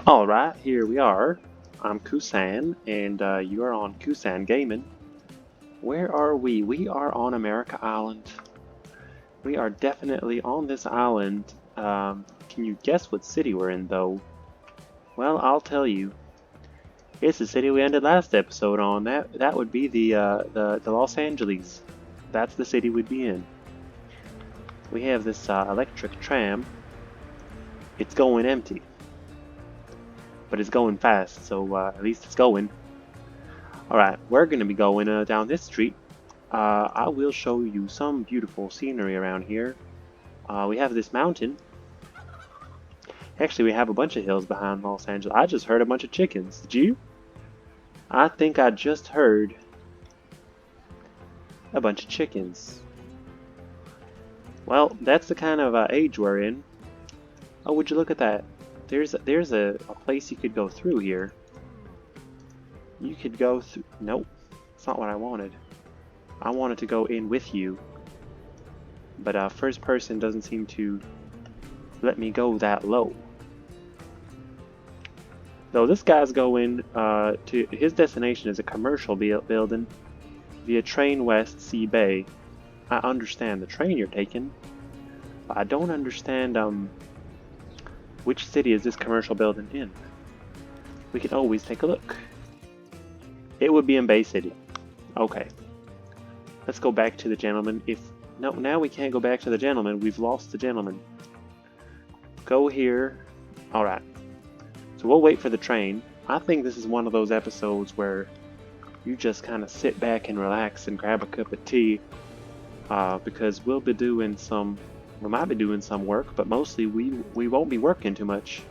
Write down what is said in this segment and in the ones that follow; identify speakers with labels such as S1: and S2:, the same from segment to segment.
S1: Alright, here we are. I'm Kusan, and you are on Kusan Gaming. Where are we? We are on America Island. We are definitely on this island. Can you guess what city we're in, though? Well, I'll tell you. It's the city we ended last episode on. That would be the Los Angeles. That's the city we'd be in. We have this electric tram. It's going empty, but it's going fast, so at least it's going. Alright, we're going to be going down this street. I will show you some beautiful scenery around here. We have this mountain. Actually, we have a bunch of hills behind Los Angeles. I just heard a bunch of chickens. Did you? I think I just heard a bunch of chickens. Well, that's the kind of age we're in. Oh, would you look at that? There's a place you could go through here. You could go through... Nope, that's not what I wanted. I wanted to go in with you. But first person doesn't seem to let me go that low. Though this guy's going to... His destination is a commercial building via Train West Sea Bay. I understand the train you're taking. But I don't understand which city is this commercial building in. We can always take a look. It would be in Bay City. Okay. Let's go back to the gentleman. No, now we can't go back to the gentleman. We've lost the gentleman. Go here. Alright. So we'll wait for the train. I think this is one of those episodes where you just kind of sit back and relax and grab a cup of tea. Because we'll be doing some... We might be doing some work, but mostly we won't be working too much.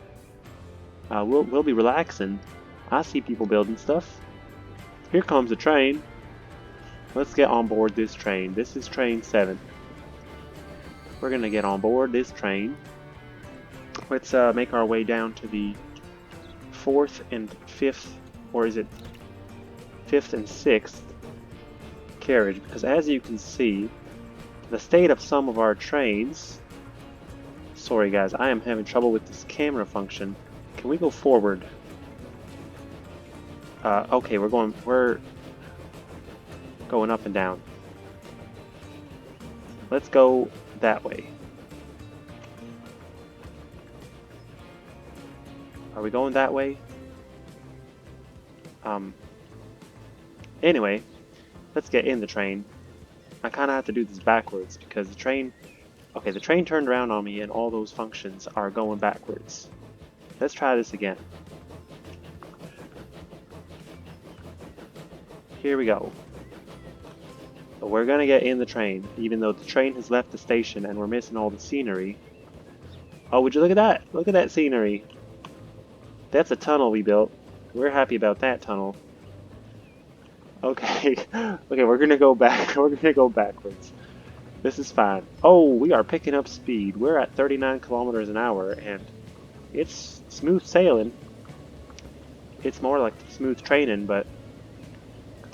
S1: We'll be relaxing. I see people building stuff. Here comes the train. Let's get on board this train. This is train 7. We're gonna get on board this train. Let's make our way down to the 4th and 5th, or is it 5th and 6th carriage? Because as you can see, the state of some of our trains... Sorry guys, I am having trouble with this camera function. Can we go forward? Okay, we're going up and down. Let's go that way. Are we going that way? Anyway, let's get in the train. I kind of have to do this backwards because the train... Okay, the train turned around on me and all those functions are going backwards. Let's try this again. Here we go. But we're gonna get in the train, even though the train has left the station and we're missing all the scenery. Oh, would you look at that? Look at that scenery. That's a tunnel we built. We're happy about that tunnel. Okay, okay, we're gonna go back. We're gonna go backwards. This is fine. Oh, we are picking up speed. We're at 39 kilometers an hour, and it's smooth sailing. It's more like smooth training, but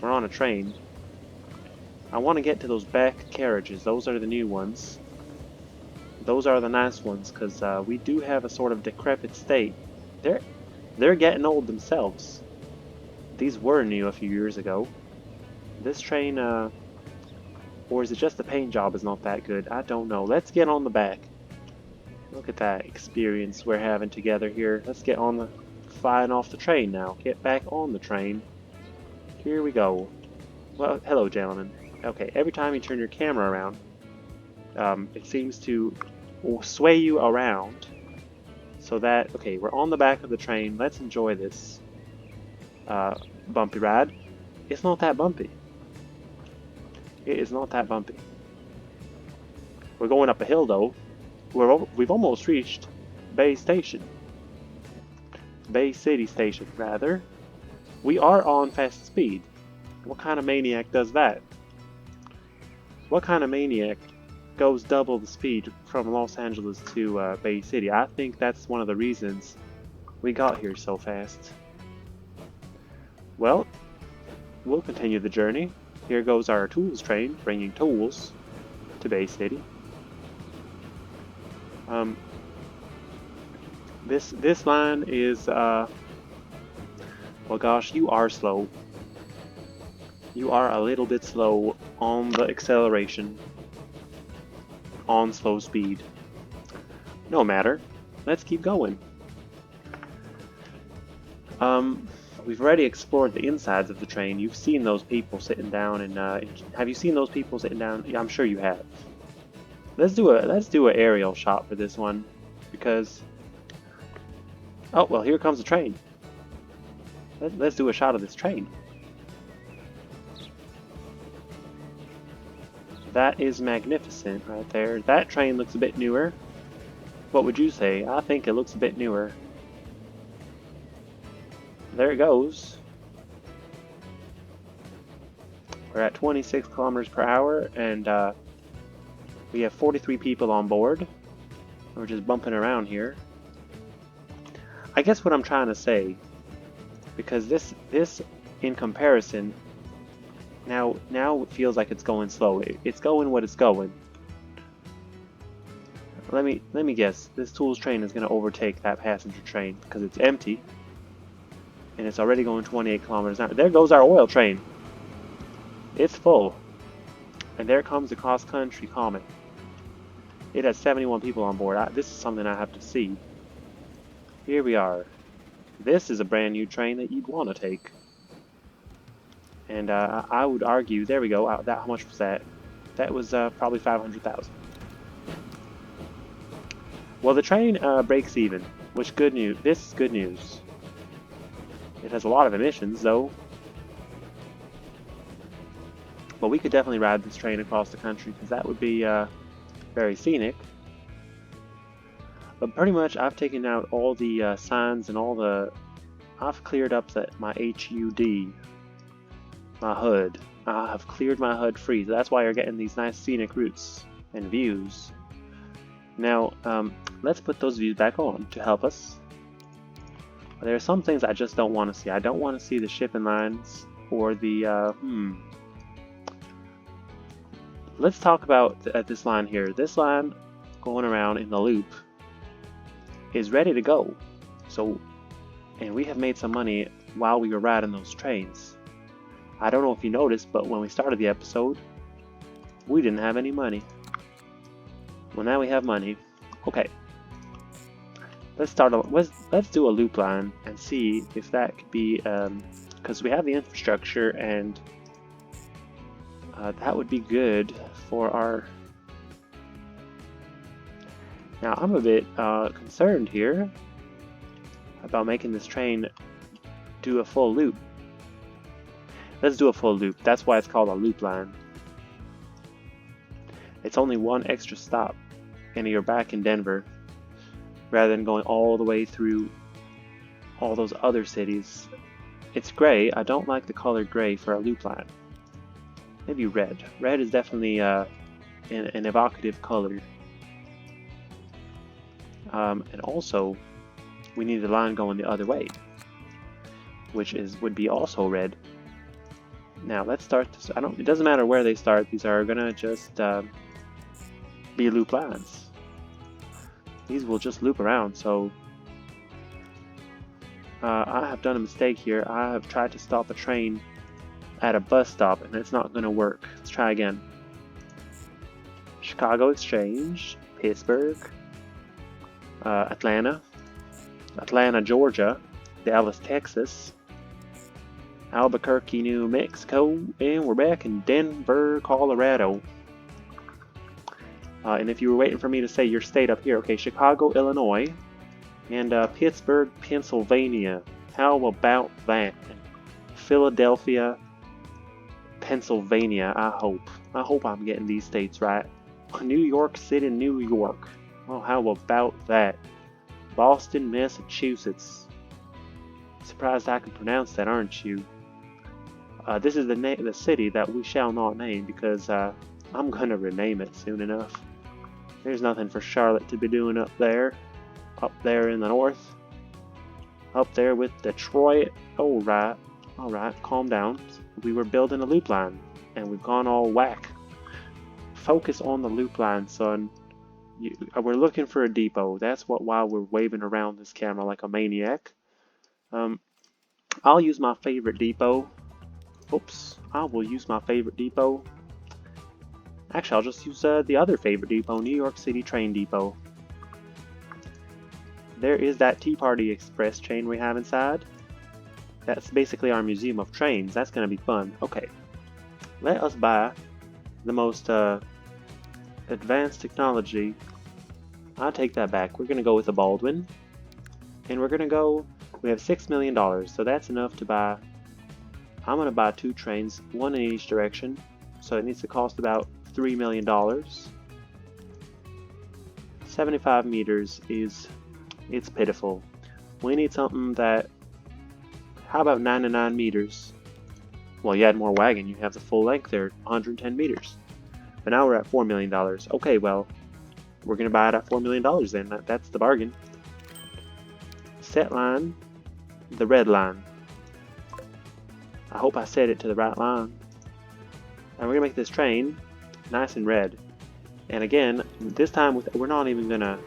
S1: we're on a train. I want to get to those back carriages. Those are the new ones. Those are the nice ones, because we do have a sort of decrepit state. They're getting old themselves. These were new a few years ago. This train, or is it just the paint job is not that good? I don't know. Let's get on the back. Look at that experience we're having together here. Let's get on the... flying off the train now. Get back on the train. Here we go. Well, hello gentlemen. Okay, every time you turn your camera around, it seems to sway you around. So that, okay, we're on the back of the train. Let's enjoy this bumpy ride. It's not that bumpy. It is not that bumpy. We're going up a hill though. We've almost reached Bay Station. Bay City Station, rather. We are on fast speed. What kind of maniac does that? What kind of maniac goes double the speed from Los Angeles to Bay City? I think that's one of the reasons we got here so fast. Well, we'll continue the journey. Here goes our tools train, bringing tools to Bay City. This line is well, gosh, you are slow. You are a little bit slow on the acceleration, on slow speed. No matter. Let's keep going. Um, we've already explored the insides of the train. You've seen those people sitting down, and have you seen those people sitting down? Yeah, I'm sure you have. Let's do an aerial shot for this one, because oh well, here comes the train. Let's do a shot of this train. That is magnificent right there. That train looks a bit newer. What would you say? I think it looks a bit newer. There it goes. We're at 26 kilometers per hour, and we have 43 people on board. We're just bumping around here. I guess what I'm trying to say, because this in comparison, now it feels like it's going slow. It's going what it's going. Let me guess. This Tools train is going to overtake that passenger train because it's empty, and it's already going 28 kilometers an hour. There goes our oil train. It's full, and there comes the cross-country comet. It has 71 people on board. This is something I have to see. Here we are. This is a brand new train that you'd want to take. And I would argue, there we go. How much was that? That was probably 500,000. Well, the train breaks even, which good news. This is good news. It has a lot of emissions, though. But we could definitely ride this train across the country, because that would be very scenic. But pretty much, I've taken out all the signs and all the... I've cleared up my HUD, my HUD. I have cleared my HUD free, so that's why you're getting these nice scenic routes and views. Now, let's put those views back on to help us. There are some things I just don't want to see. I don't want to see the shipping lines or the... Let's talk about this line here. This line going around in the loop is ready to go. So, and we have made some money while we were riding those trains. I don't know if you noticed, but when we started the episode, we didn't have any money. Well, now we have money. Okay. Let's do a loop line and see if that could be, because we have the infrastructure, and that would be good for our... Now, I'm a bit concerned here about making this train do a full loop. Let's do a full loop. That's why it's called a loop line. It's only one extra stop, and you're back in Denver, rather than going all the way through all those other cities. It's gray. I don't like the color gray for a loop line. Maybe red. Red is definitely an evocative color. And also, we need the line going the other way, which would be also red. Now let's start this. It doesn't matter where they start. These are gonna just be loop lines. These will just loop around. So I have done a mistake here. I have tried to stop a train at a bus stop, and it's not gonna work. Let's try again. Chicago Exchange, Pittsburgh, Atlanta, Georgia, Dallas, Texas, Albuquerque, New Mexico, and we're back in Denver, Colorado. And if you were waiting for me to say your state up here, okay, Chicago, Illinois, and Pittsburgh, Pennsylvania. How about that? Philadelphia, Pennsylvania. I hope I'm getting these states right. New York City, New York. Oh, how about that? Boston, Massachusetts. Surprised I can pronounce that, aren't you? This is the city that we shall not name, because I'm gonna rename it soon enough. There's nothing for Charlotte to be doing up there in the north. Up there with Detroit. Alright, calm down. We were building a loop line, and we've gone all whack. Focus on the loop line, son. We're looking for a depot. That's why we're waving around this camera like a maniac. Um, I'll use my favorite depot. Oops, I will use my favorite depot. Actually, I'll just use the other favorite depot, New York City Train Depot. There is that Tea Party Express train we have inside. That's basically our museum of trains. That's going to be fun. Okay, let us buy the most advanced technology. I'll take that back. We're going to go with a Baldwin. And we're going to go, we have $6 million, so that's enough to buy. I'm going to buy 2 trains, one in each direction. So it needs to cost about $3 million. 75 meters it's pitiful. We need something that, how about 99 meters? Well, you add more wagon, you have the full length there, 110 meters. But now we're at $4 million. Okay, well, we're going to buy it at $4 million then. That's the bargain. Set line, the red line. I hope I set it to the right line. And we're going to make this train nice and red. And again, this time we're not even going to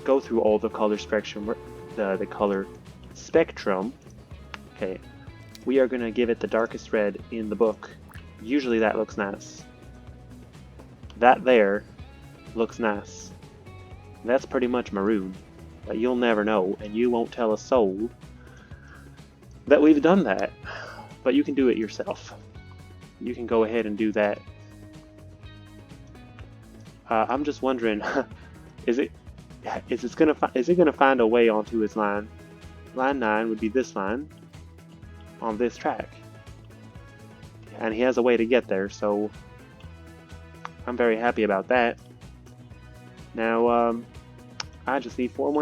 S1: go through all the color spectrum, the color spectrum. Okay, we are going to give it the darkest red in the book. Usually that looks nice. That there looks nice. That's pretty much maroon, but you'll never know, and you won't tell a soul that we've done that. But you can do it yourself. You can go ahead and do that. I'm just wondering, is it gonna find a way onto its line? Line 9 would be this line on this track, and he has a way to get there, so I'm very happy about that. Now, I just need $4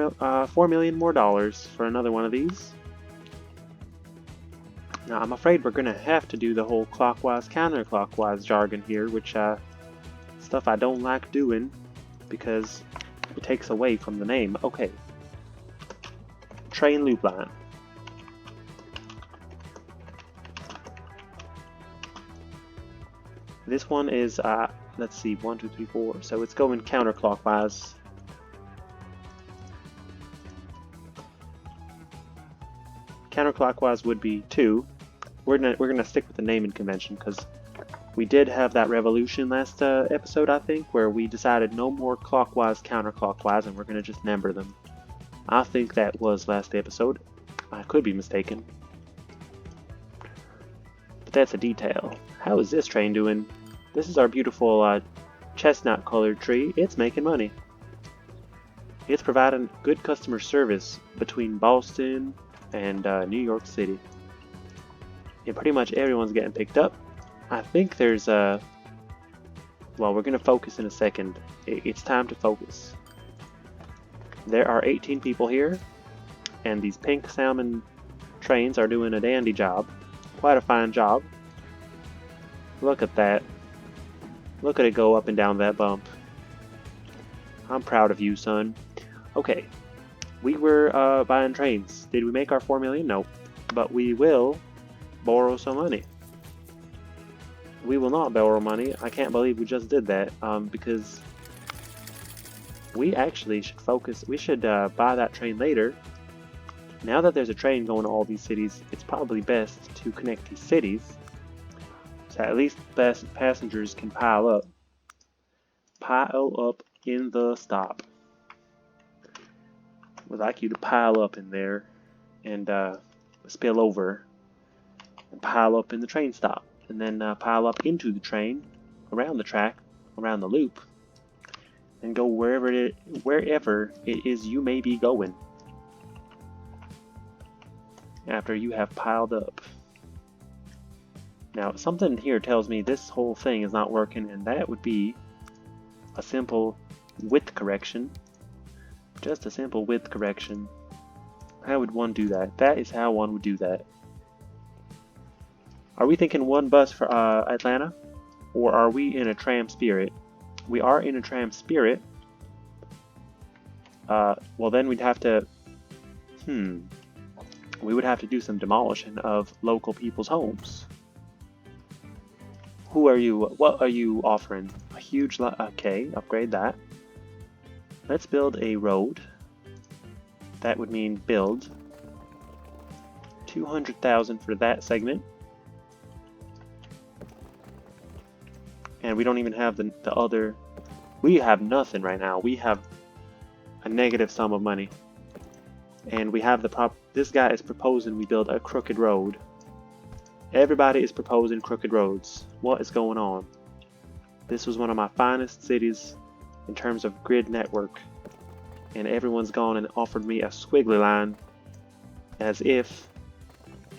S1: million more for another one of these. Now, I'm afraid we're gonna have to do the whole clockwise, counterclockwise jargon here, which stuff I don't like doing because it takes away from the name. Okay. Train loop line. This one is, let's see, 1, 2, 3, 4. So it's going counterclockwise. Counterclockwise would be 2. We're gonna stick with the naming convention because we did have that revolution last episode, I think, where we decided no more clockwise, counterclockwise, and we're gonna just number them. I think that was last episode. I could be mistaken. But that's a detail. How is this train doing? This is our beautiful chestnut colored tree. It's making money. It's providing good customer service between Boston and New York City. Yeah, pretty much everyone's getting picked up. I think there's well, we're going to focus in a second. It's time to focus. There are 18 people here, and these pink salmon trains are doing a dandy job. Quite a fine job. Look at that. Look at it go up and down that bump. I'm proud of you, son. Okay, we were buying trains. Did we make our 4 million? No, but we will borrow some money. We will not borrow money. I can't believe we just did that, because we actually should focus. We should buy that train later. Now that there's a train going to all these cities, it's probably best to connect these cities so at least passengers can pile up. Pile up in the stop. We'd like you to pile up in there and spill over and pile up in the train stop. And then pile up into the train, around the track, around the loop, and go wherever it is you may be going after you have piled up. Now, something here tells me this whole thing is not working, and that would be a simple width correction. Just a simple width correction. How would one do that? That is how one would do that. Are we thinking one bus for Atlanta? Or are we in a tram spirit? We are in a tram spirit. Well, then we'd have to... We would have to do some demolition of local people's homes. Who are you? What are you offering? A huge lot? Okay, upgrade that. Let's build a road. That would mean build 200,000 for that segment. And we don't even have the other. We have nothing right now. We have a negative sum of money. And we have this guy is proposing we build a crooked road. Everybody is proposing crooked roads. What is going on? This was one of my finest cities in terms of grid network. And everyone's gone and offered me a squiggly line as if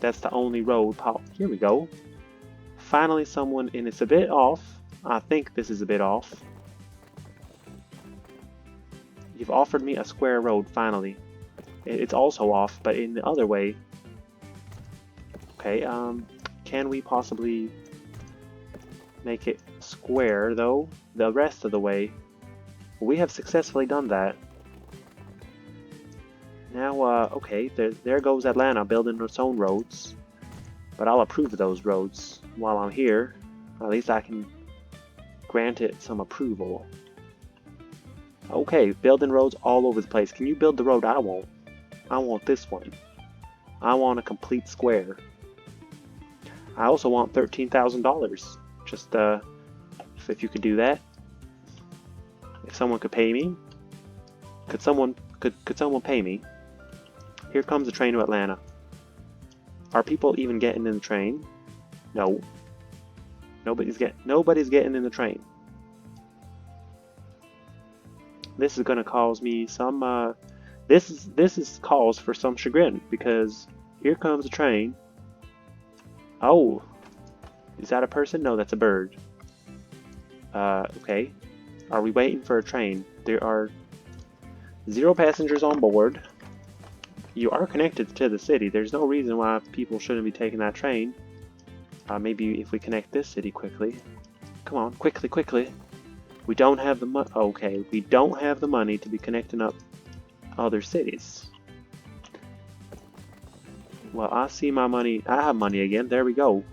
S1: that's the only road. Here we go. Finally someone, and it's a bit off. I think this is a bit off. You've offered me a square road finally. It's also off, but in the other way. Okay, can we possibly make it square though? The rest of the way. We have successfully done that. Now, okay, there goes Atlanta building its own roads. But I'll approve of those roads while I'm here. At least I can grant it some approval. Okay, building roads all over the place. Can you build the road I want? I want this one. I want a complete square. I also want $13,000. Just, if you could do that. If someone could pay me. Could someone pay me? Here comes the train to Atlanta. Are people even getting in the train? No. Nobody's getting in the train. This is gonna cause me some this is cause for some chagrin because here comes a train. Oh, is that a person? No, that's a bird. Okay. Are we waiting for a train? There are 0 passengers on board. You are connected to the city. There's no reason why people shouldn't be taking that train. Maybe if we connect this city quickly. Come on, quickly, quickly. We don't have the money. Okay, we don't have the money to be connecting up other cities. Well, I see my money. I have money again. There we go.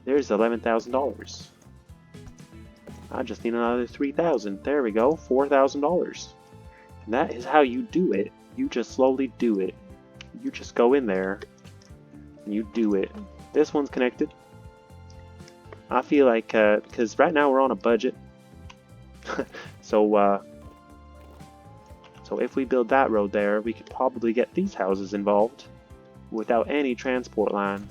S1: There's $11,000. I just need another 3,000. There we go, $4,000. And that is how you do it. You just slowly do it. You just go in there and you do it. This one's connected. I feel like, because right now we're on a budget. So if we build that road there, we could probably get these houses involved without any transport line.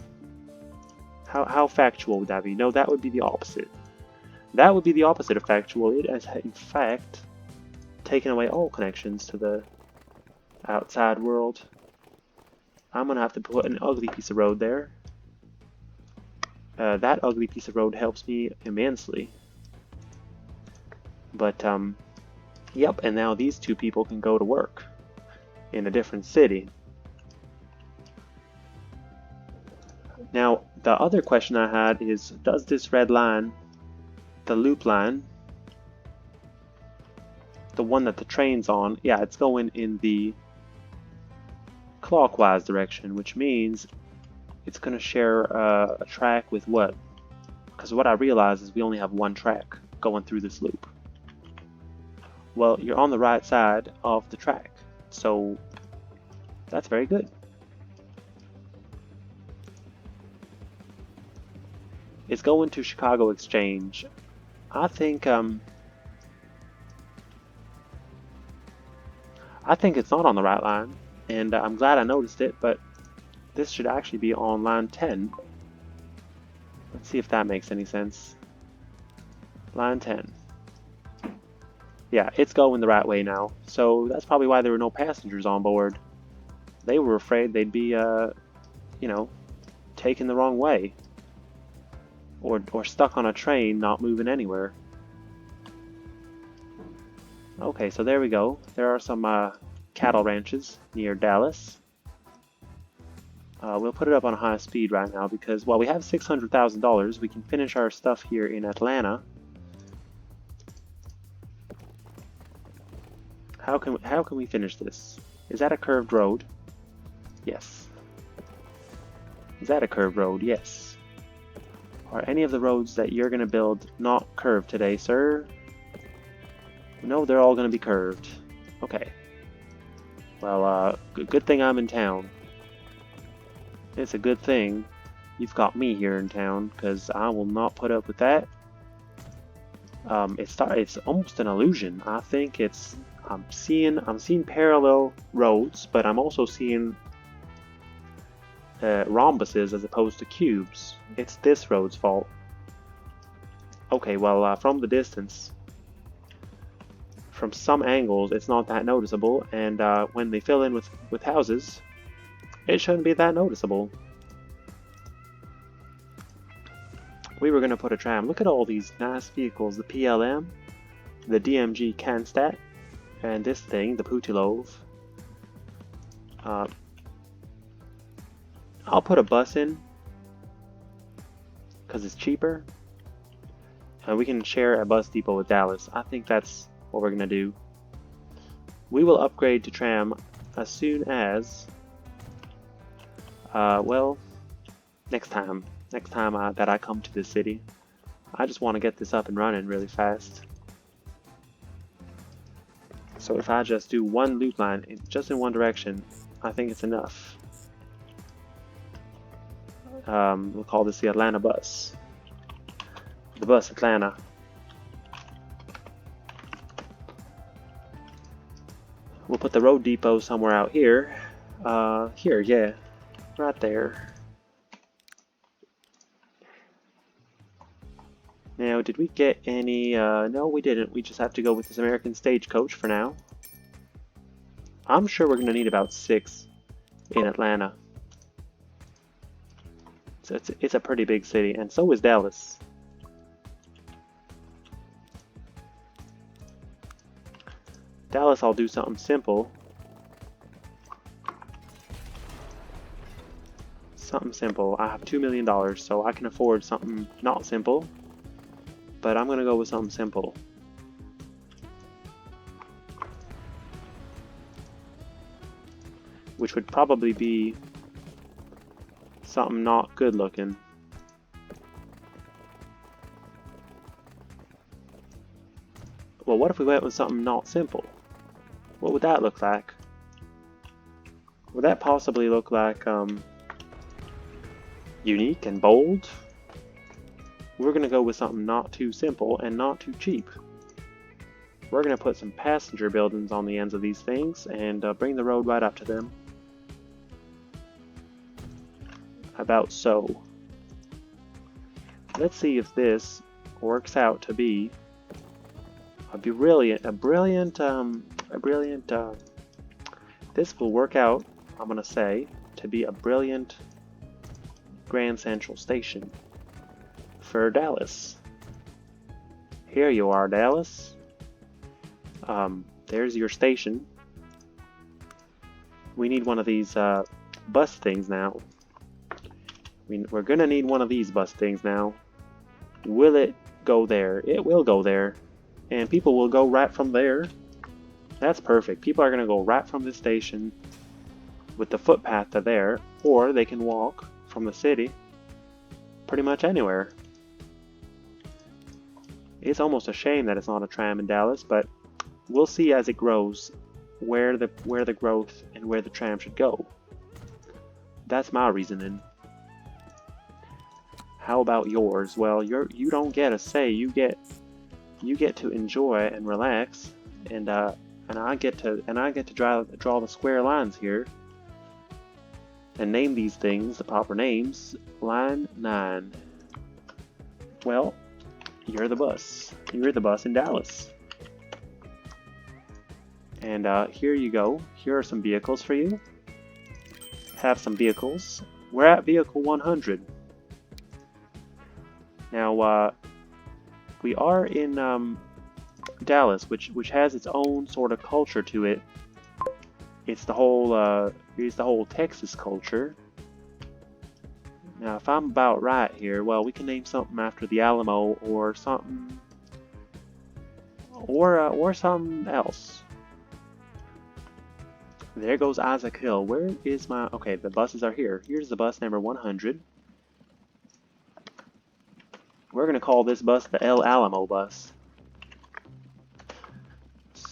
S1: How factual would that be? No, that would be the opposite. That would be the opposite of factual. It has, in fact, taken away all connections to the outside world. I'm gonna have to put an ugly piece of road there. That ugly piece of road helps me immensely. But, yep, and now these two people can go to work in a different city. Now, the other question I had is, does this red line, the loop line, the one that the train's on, yeah, it's going in the clockwise direction, which means it's going to share a track with what? Because what I realize is we only have one track going through this loop. Well, you're on the right side of the track, so that's very good. It's going to Chicago Exchange. I think it's not on the right line, and I'm glad I noticed it, but this should actually be on line 10. Let's see if that makes any sense. Line 10. Yeah, it's going the right way now, so that's probably why there were no passengers on board. They were afraid they'd be, you know, taken the wrong way. Or stuck on a train not moving anywhere. Okay, so there we go. There are some cattle ranches near Dallas. We'll put it up on high speed right now because while we have $600,000, we can finish our stuff here in Atlanta. How can we finish this? Is that a curved road? Yes. Is that a curved road? Yes. Are any of the roads that you're going to build not curved today, sir? No, they're all going to be curved. Okay. Well, good thing I'm in town. It's a good thing you've got me here in town, because I will not put up with that. It's almost an illusion. I think it's I'm seeing parallel roads, but I'm also seeing rhombuses as opposed to cubes. It's this road's fault. Okay, well, from the distance, from some angles, it's not that noticeable, and when they fill in with houses, it shouldn't be that noticeable. We were gonna put a tram. Look at all these nice vehicles: the PLM, the DMG Canstat, and this thing, the Putilov. Uh, I'll put a bus in because it's cheaper, and we can share a bus depot with Dallas. I think that's what we're gonna do. We will upgrade to tram as soon as, well, next time. Next time that I come to this city. I just want to get this up and running really fast. So if I just do one loop line just in one direction, I think it's enough. We'll call this the Atlanta bus. The bus Atlanta. We'll put the road depot somewhere out here. Here, yeah, right there. Now, did we get any, no we didn't, we just have to go with this American Stagecoach for now. I'm sure we're going to need about 6 in Atlanta. So it's a pretty big city, and so is Dallas. Dallas, I'll do something simple. Something simple. I have $2 million, so I can afford something not simple. But I'm going to go with something simple. Which would probably be something not good looking. Well, what if we went with something not simple? What would that look like? Would that possibly look like unique and bold? We're going to go with something not too simple and not too cheap. We're going to put some passenger buildings on the ends of these things and bring the road right up to them. About so. Let's see if this works out to be a brilliant, this will work out, I'm going to say, to be a brilliant Grand Central Station for Dallas. Here you are, Dallas. There's your station. We need one of these bus things now. We're gonna need one of these bus things now. Will it go there? It will go there. And people will go right from there. That's perfect. People are gonna go right from this station with the footpath to there, or they can walk from the city pretty much anywhere. It's almost a shame that it's not a tram in Dallas, but we'll see as it grows where the growth and where the tram should go. That's my reasoning. How about yours? Well, you don't get a say. You get to enjoy and relax, and I get to draw the square lines here and name these things the proper names. Line 9. Well, you're the bus. You're the bus in Dallas. And here you go. Here are some vehicles for you. Have some vehicles. We're at vehicle 100. Now, we are in Dallas, which has its own sort of culture to it. It's the whole Texas culture. Now, if I'm about right here, well, we can name something after the Alamo or something, or something else. There goes Isaac Hill. Where is my... Okay, the buses are here. Here's the bus number 100. We're going to call this bus the El Alamo bus.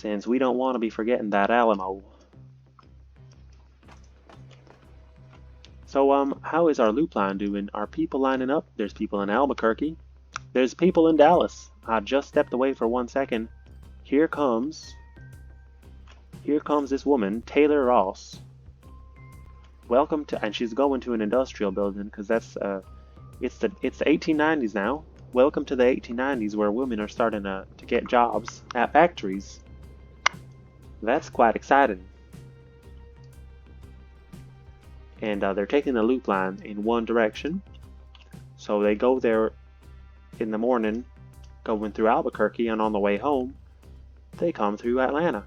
S1: since we don't want to be forgetting that Alamo. So, how is our loop line doing? Are people lining up? There's people in Albuquerque. There's people in Dallas. I just stepped away for 1 second. Here comes this woman, Taylor Ross. Welcome to, and she's going to an industrial building because that's it's the 1890s now. Welcome to the 1890s where women are starting to get jobs at factories. That's quite exciting. And they're taking the loop line in one direction. So they go there in the morning, going through Albuquerque, and on the way home, they come through Atlanta.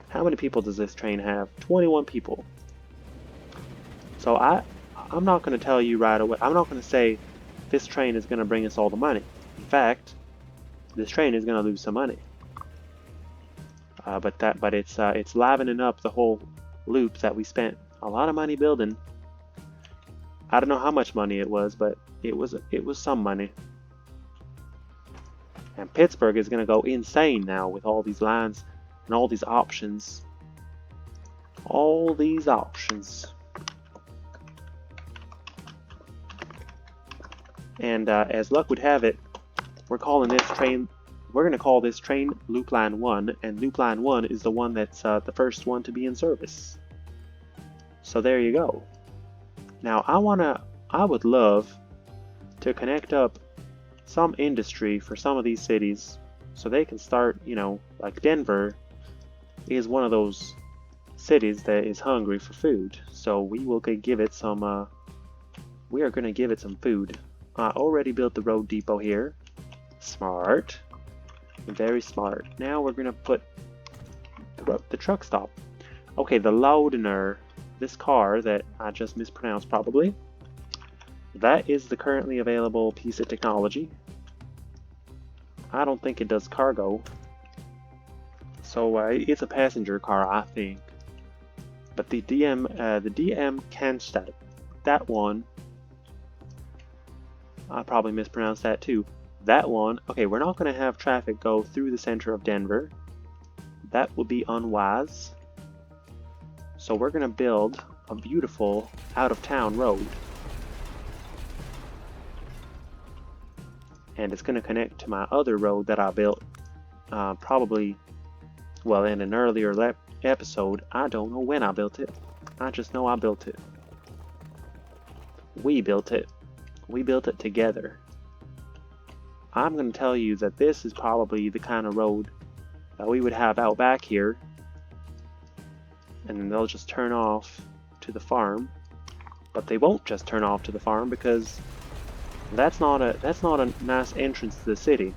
S1: How many people does this train have? 21 people. So I'm not going to tell you right away. I'm not going to say this train is going to bring us all the money. In fact, this train is going to lose some money. But it's livening up the whole loop that we spent a lot of money building. I don't know how much money it was, but it was some money. And Pittsburgh is going to go insane now with all these lines and all these options. All these options. And as luck would have it, we're going to call this train Loop Line 1, and Loop Line 1 is the one that's the first one to be in service. So there you go. Now I would love to connect up some industry for some of these cities so they can start, like Denver is one of those cities that is hungry for food. So we are going to give it some food. I already built the road depot here. Smart. Very smart. Now we're going to put the truck stop. Okay, the Loudener, this car that I just mispronounced probably, that is the currently available piece of technology. I don't think it does cargo. So it's a passenger car, I think. But the DM Cannstatt, that one, I probably mispronounced that too. That one, okay, we're not going to have traffic go through the center of Denver. That would be unwise. So we're going to build a beautiful out-of-town road. And it's going to connect to my other road that I built probably, well, in an earlier episode. I don't know when I built it. I just know I built it. We built it. We built it together. I'm going to tell you that this is probably the kind of road that we would have out back here. And then they'll just turn off to the farm. But they won't just turn off to the farm because that's not a nice entrance to the city.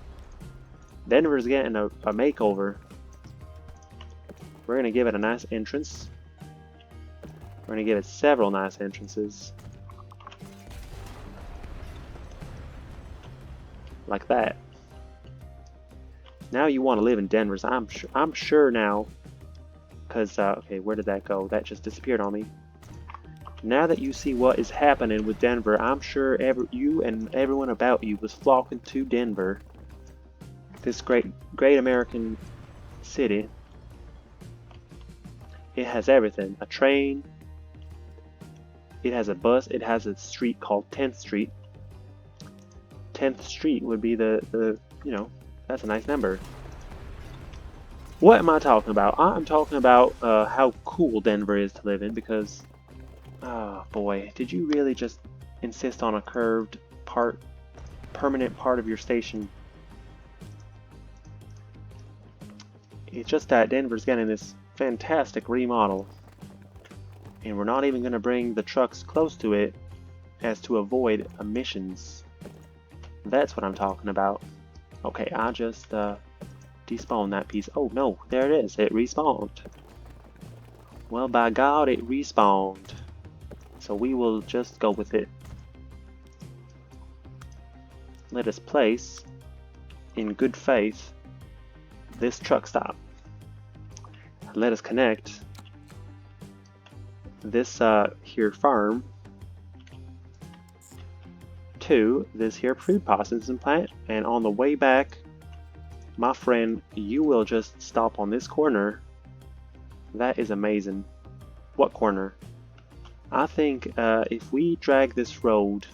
S1: Denver's getting a makeover. We're going to give it a nice entrance. We're going to give it several nice entrances. Like that. Now you want to live in Denver. I'm sure now. Because, okay, where did that go? That just disappeared on me. Now that you see what is happening with Denver, I'm sure you and everyone about you was flocking to Denver. This great American city. It has everything. A train. It has a bus. It has a street called 10th Street. 10th Street would be the that's a nice number. What am I talking about? I'm talking about how cool Denver is to live in because, oh boy, did you really just insist on a curved permanent part of your station? It's just that Denver's getting this fantastic remodel, and we're not even going to bring the trucks close to it as to avoid emissions. That's what I'm talking about. Okay, I just despawned that piece. Oh no, there it is. It respawned. Well, by God, it respawned. So we will just go with it. Let us place, in good faith, this truck stop. Let us connect this here farm to this here food processing plant, and on the way back My friend, you will just stop on this corner. That is amazing. What corner? I think if we drag this road,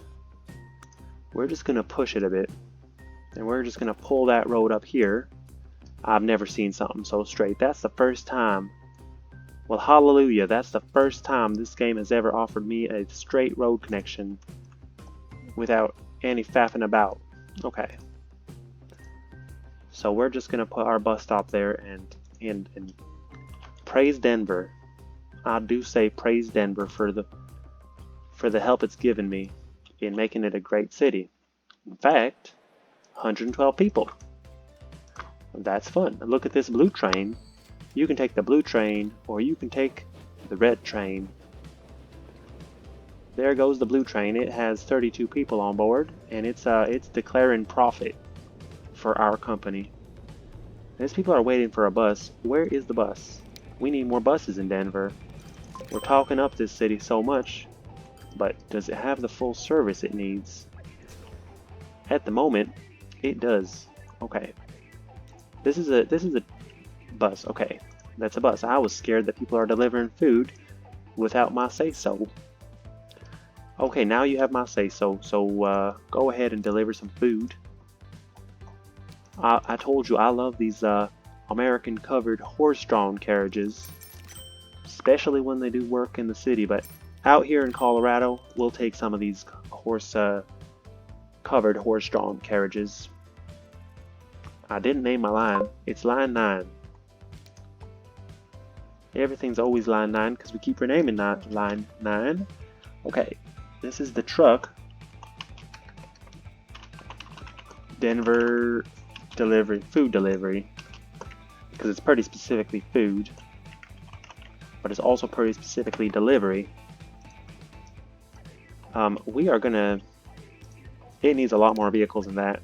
S1: we're just going to push it a bit. And we're just going to pull that road up here. I've never seen something so straight. That's the first time. Well, hallelujah. That's the first time this game has ever offered me a straight road connection without any faffing about. Okay. So we're just going to put our bus stop there and praise Denver. I do say praise Denver for the help it's given me in making it a great city. In fact, 112 people. That's fun. Look at this blue train. You can take the blue train, or you can take the red train. There goes the blue train. It has 32 people on board, and it's declaring profit for our company. These people are waiting for a bus. Where is the bus? We need more buses in Denver. We're talking up this city so much, but does it have the full service it needs? At the moment, it does. Okay. This is a bus. Okay, that's a bus. I was scared that people are delivering food without my say-so. Okay, now you have my say-so. So go ahead and deliver some food. I told you I love these American covered horse-drawn carriages, especially when they do work in the city. But out here in Colorado, we'll take some of these covered horse-drawn carriages. I didn't name my line. It's line 9. Everything's always line 9 because we keep renaming that line 9. Okay, this is the truck. Denver delivery, food delivery, because it's pretty specifically food, but it's also pretty specifically delivery. We are gonna. It needs a lot more vehicles than that.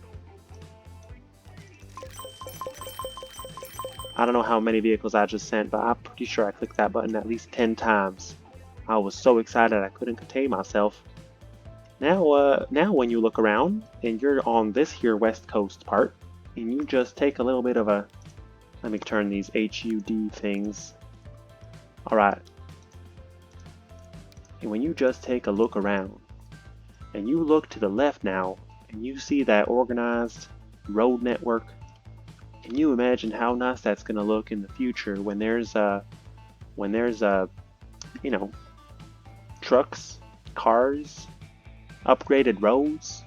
S1: I don't know how many vehicles I just sent, but I'm pretty sure I clicked that button at least 10 times. I was so excited I couldn't contain myself. Now when you look around and you're on this here West Coast part, and you just take a little bit of a... Let me turn these HUD things. Alright. And when you just take a look around, and you look to the left now, and you see that organized road network, can you imagine how nice that's going to look in the future when there's you know, trucks, cars, upgraded roads,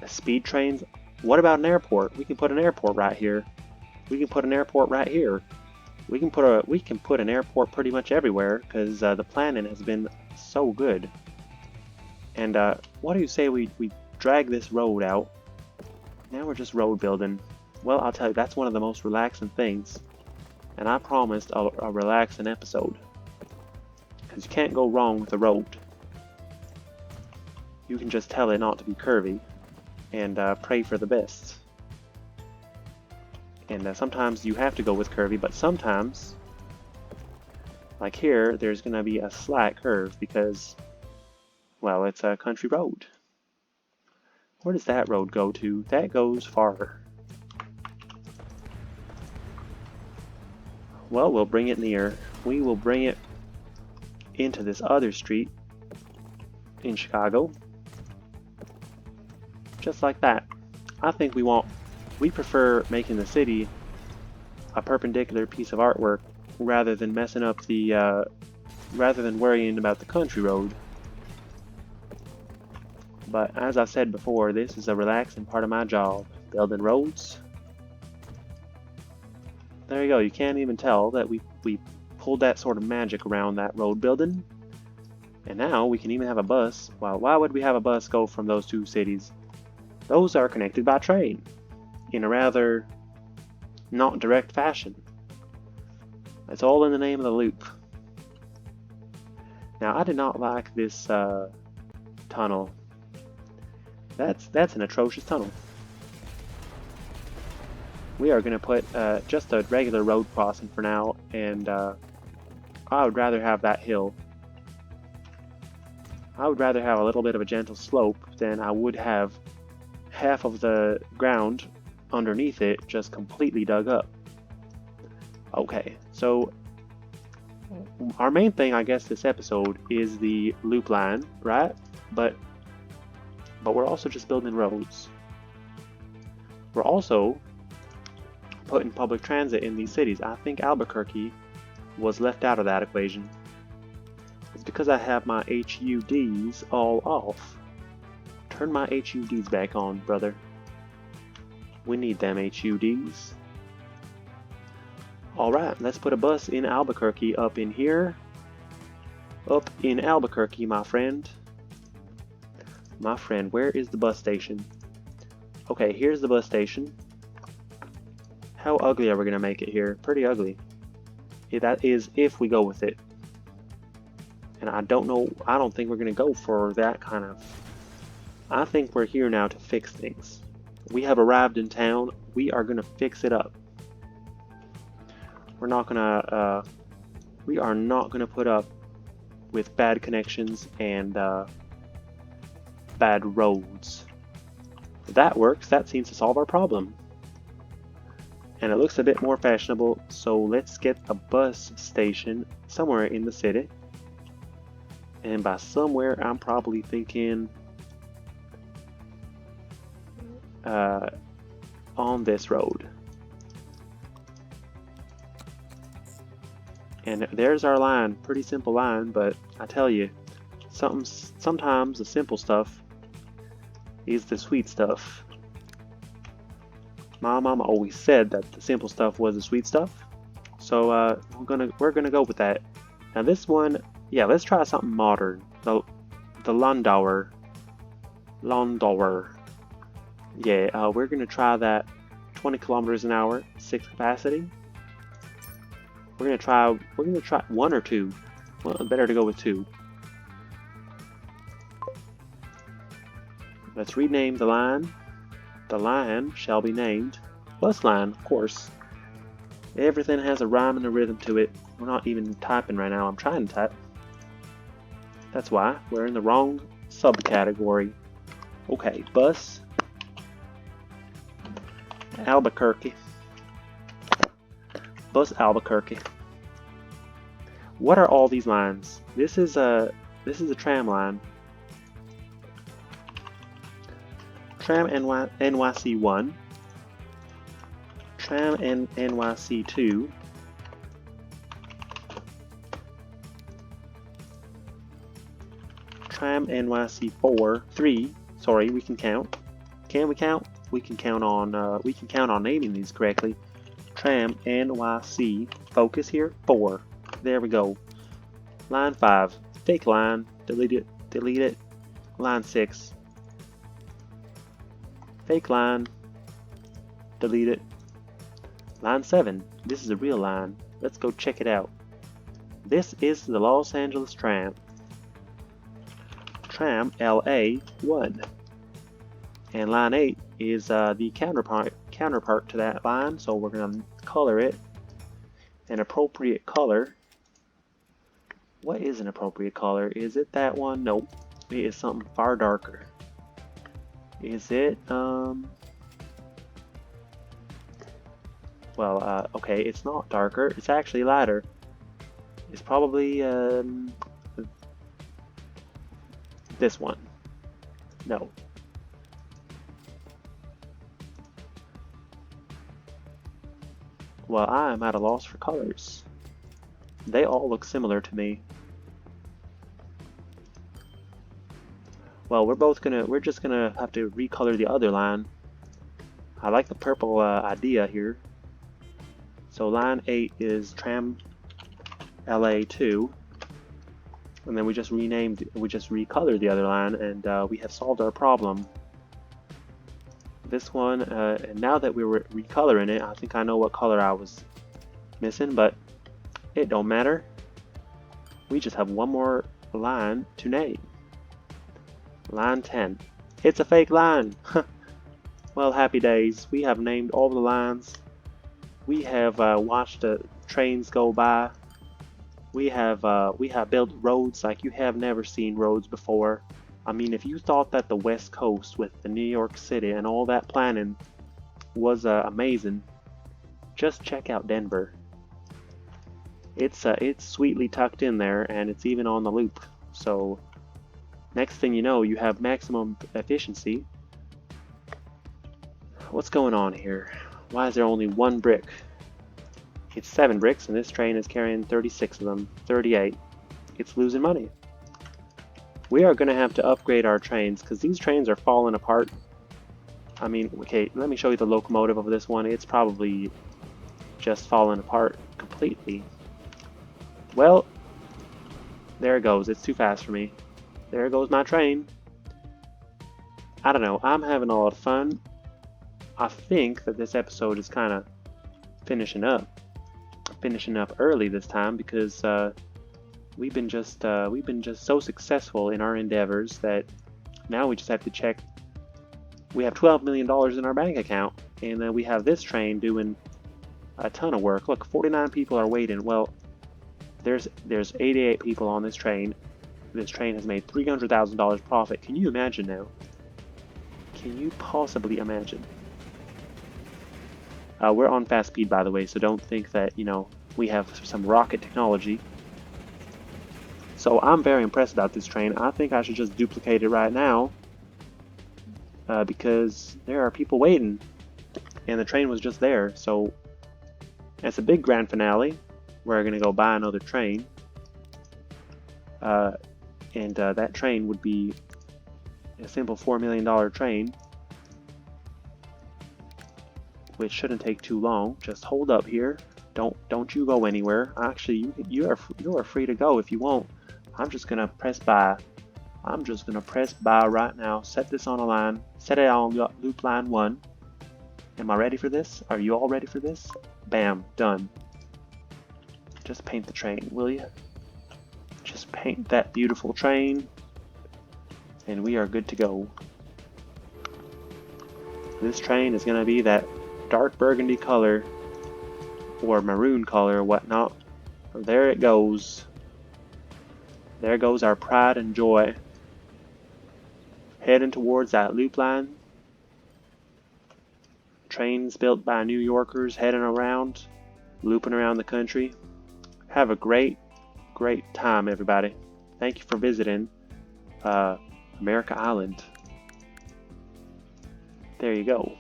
S1: speed trains? What about an airport? We can put an airport right here. We can put an airport right here. We can put an airport pretty much everywhere because the planning has been so good. And what do you say we drag this road out? Now we're just road building. Well, I'll tell you, that's one of the most relaxing things. And I promised a relaxing episode. Because you can't go wrong with the road. You can just tell it not to be curvy. And pray for the best. And sometimes you have to go with curvy, but sometimes, like here, there's going to be a slight curve because, well, it's a country road. Where does that road go to? That goes farther. Well, we'll bring it near. We will bring it into this other street in Chicago. Just like that. I think we prefer making the city a perpendicular piece of artwork rather than messing up the, rather than worrying about the country road. But as I said before, this is a relaxing part of my job, building roads. There you go, you can't even tell that we pulled that sort of magic around that road building. And now we can even have a bus. Well, why would we have a bus go from those two cities? Those are connected by train, in a rather not direct fashion. It's all in the name of the loop. Now, I did not like this tunnel. That's an atrocious tunnel. We are going to put just a regular road crossing for now, and I would rather have that hill. I would rather have a little bit of a gentle slope than I would have half of the ground underneath it just completely dug up. Okay, so our main thing, I guess, this episode is the loop line, right? But we're also just building roads. We're also putting public transit in these cities. I think Albuquerque was left out of that equation. It's because I have my HUDs all off. Turn my HUDs back on, brother. We need them HUDs. Alright, let's put a bus in Albuquerque up in here. Up in Albuquerque, my friend. My friend, where is the bus station? Okay, here's the bus station. How ugly are we gonna make it here? Pretty ugly. Yeah, that is if we go with it. And I don't know, I don't think we're gonna go for that kind of... I think we're here now to fix things. We have arrived in town. We are gonna fix it up. We are not gonna put up with bad connections and bad roads. That works. That seems to solve our problem. And it looks a bit more fashionable, so let's get a bus station somewhere in the city. And by somewhere, I'm probably thinking on this road. And there's our line. Pretty simple line, but I tell you, sometimes the simple stuff is the sweet stuff. My mama always said that the simple stuff was the sweet stuff, so we're gonna go with that. Now this one, yeah, let's try something modern. The Landauer. Yeah, we're gonna try that 20 kilometers an hour, 6 capacity. We're gonna try 1 or 2. Well, better to go with 2. Let's rename the line. The line shall be named Bus Line, of course. Everything has a rhyme and a rhythm to it. We're not even typing right now. I'm trying to type. That's why we're in the wrong subcategory. Okay, Bus Albuquerque. Bus Albuquerque. What are all these lines? This is a tram line. Tram NYC 1, Tram NYC 2, Tram NYC 3. Sorry, we can count. Can we count? We can count on naming these correctly. Tram NYC. Focus here. 4. There we go. Line 5. Fake line. Delete it. Delete it. Line 6. Fake line. Delete it. Line 7. This is a real line. Let's go check it out. This is the Los Angeles tram. Tram LA 1. And line 8 is the counterpart to that line, so we're going to color it an appropriate color. What is an appropriate color? Is it that one? Nope. It is something far darker. Is it, well, okay, it's not darker, it's actually lighter. It's probably, this one. No. Well, I am at a loss for colors. They all look similar to me. Well, we're just gonna have to recolor the other line. I like the purple idea here. So line 8 is Tram LA 2, and then we just recolored the other line, and we have solved our problem. This one, and now that we were recoloring it, I think I know what color I was missing, but it don't matter. We just have one more line to name. Line 10. It's a fake line. Well, happy days. We have named all the lines. We have watched the trains go by. We have built roads like you have never seen roads before. I mean, if you thought that the West Coast with the New York City and all that planning was amazing. Just check out Denver. It's sweetly tucked in there, and it's even on the loop. So next thing you know, you have maximum efficiency. What's going on here? Why is there only one brick? It's 7 bricks, and this train is carrying 36 of them. 38. It's losing money. We are going to have to upgrade our trains, because these trains are falling apart. I mean, okay, let me show you the locomotive of this one. It's probably just falling apart completely. Well, there it goes. It's too fast for me. There goes my train. I don't know. I'm having a lot of fun. I think that this episode is kind of finishing up early this time because we've been just so successful in our endeavors that now we just have to check. We have $12 million in our bank account, and then we have this train doing a ton of work. Look, 49 people are waiting. Well, there's 88 people on this train. This train has made $300,000 profit. Can you imagine now? Can you possibly imagine? We're on fast speed, by the way, so don't think that, we have some rocket technology. So I'm very impressed about this train. I think I should just duplicate it right now because there are people waiting, and the train was just there. So it's a big grand finale. We're going to go buy another train, and that train would be a simple $4 million train, which shouldn't take too long. Just hold up here. Don't you go anywhere. Actually, you are free to go if you won't. I'm just gonna press buy. I'm just gonna press buy right now. Set this on a line. Set it on loop line 1. Am I ready for this? Are you all ready for this? Bam, done. Just paint the train, will you? Just paint that beautiful train, and we are good to go. This train is gonna be that dark burgundy color or maroon color or whatnot. There it goes. There goes our pride and joy. Heading towards that loop line. Trains built by New Yorkers heading around, looping around the country. Have a great time, everybody. Thank you for visiting America Island. There you go.